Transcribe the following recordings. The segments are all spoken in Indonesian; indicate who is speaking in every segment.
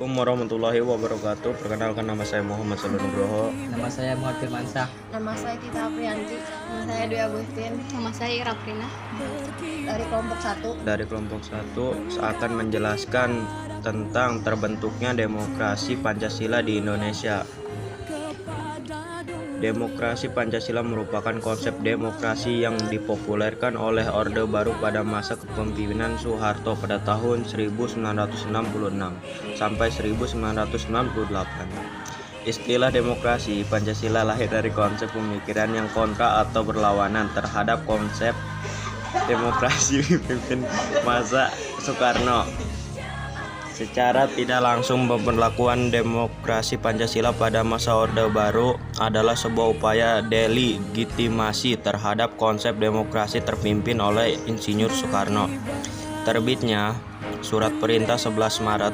Speaker 1: Assalamualaikum warahmatullahi wabarakatuh. Perkenalkan, nama saya Muhammad Salun Nugroho.
Speaker 2: Nama saya Muhammad Firmansyah.
Speaker 3: Nama saya Tita Aprianti. Nama saya Dwi Agustin.
Speaker 4: Nama saya Ira Prina.
Speaker 3: Dari kelompok 1.
Speaker 1: Dari kelompok 1 akan menjelaskan tentang terbentuknya demokrasi Pancasila di Indonesia. Demokrasi Pancasila merupakan konsep demokrasi yang dipopulerkan oleh Orde Baru pada masa kepemimpinan Soeharto pada tahun 1966 sampai 1998. Istilah demokrasi Pancasila lahir dari konsep pemikiran yang kontra atau berlawanan terhadap konsep demokrasi pimpin masa Soekarno. Secara tidak langsung, pemberlakuan demokrasi Pancasila pada masa Orde Baru adalah sebuah upaya delegitimasi terhadap konsep demokrasi terpimpin oleh Insinyur Soekarno. Terbitnya Surat Perintah 11 Maret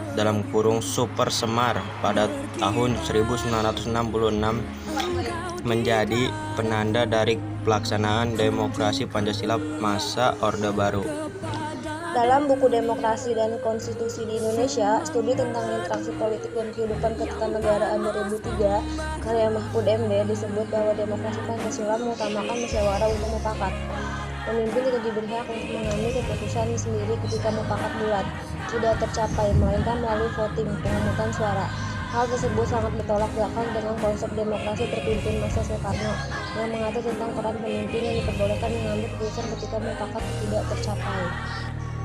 Speaker 1: (Super Semar) pada tahun 1966 menjadi penanda dari pelaksanaan demokrasi Pancasila masa Orde Baru.
Speaker 3: Dalam buku Demokrasi dan Konstitusi di Indonesia, Studi tentang Interaksi Politik dan Kehidupan Ketatanegaraan 2003, karya Mahfud MD, disebut bahwa demokrasi Pancasila mengutamakan musyawarah untuk mufakat. Pemimpin tidak diberi hak untuk mengambil keputusan sendiri ketika mufakat bulat tidak tercapai, melainkan melalui voting, pemungutan suara. Hal tersebut sangat bertolak belakang dengan konsep demokrasi terpimpin masa Soekarno yang mengatur tentang peran pemimpin yang diperbolehkan mengambil keputusan ketika mufakat tidak tercapai.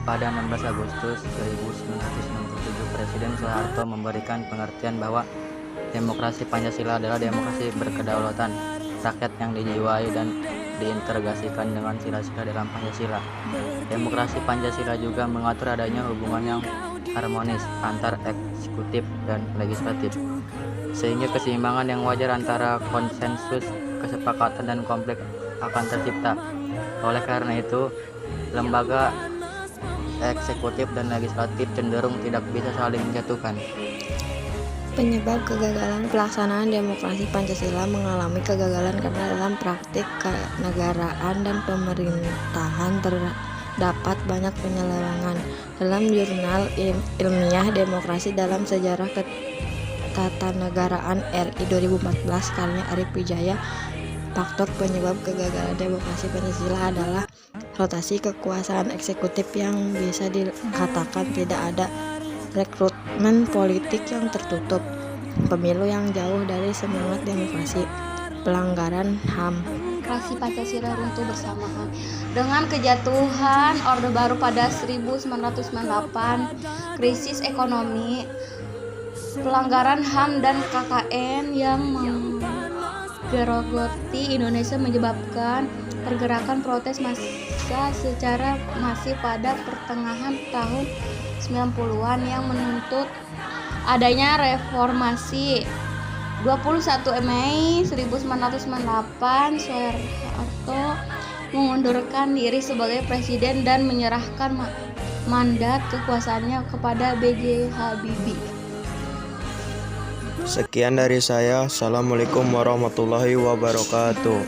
Speaker 2: Pada 16 Agustus 1967, Presiden Soeharto memberikan pengertian bahwa demokrasi Pancasila adalah demokrasi berkedaulatan rakyat yang dijiwai dan diintegrasikan dengan sila-sila dalam Pancasila. Demokrasi Pancasila juga mengatur adanya hubungan yang harmonis antar eksekutif dan legislatif, sehingga keseimbangan yang wajar antara konsensus, kesepakatan, dan konflik akan tercipta. Oleh karena itu, lembaga eksekutif dan legislatif cenderung tidak bisa saling menjatuhkan.
Speaker 5: Penyebab kegagalan pelaksanaan demokrasi Pancasila mengalami kegagalan karena dalam praktik kenegaraan dan pemerintahan terdapat banyak penyelewengan. Dalam jurnal ilmiah Demokrasi dalam Sejarah Ketatanegaraan RI 2014 karya Arif Wijaya, faktor penyebab kegagalan demokrasi Pancasila adalah rotasi kekuasaan eksekutif yang bisa dikatakan tidak ada rekrutmen politik yang tertutup, pemilu yang jauh dari semangat demokrasi, pelanggaran HAM.
Speaker 4: Demokrasi Pancasila runtuh bersamaan dengan kejatuhan Orde Baru pada 1998, krisis ekonomi, pelanggaran HAM dan KKN yang menggerogoti Indonesia menyebabkan pergerakan protes massa secara masif pada pertengahan tahun 90-an yang menuntut adanya reformasi. 21 Mei 1998, Soeharto mengundurkan diri sebagai presiden dan menyerahkan mandat kekuasaannya kepada B.J. Habibie.
Speaker 1: Sekian dari saya. Assalamualaikum warahmatullahi wabarakatuh.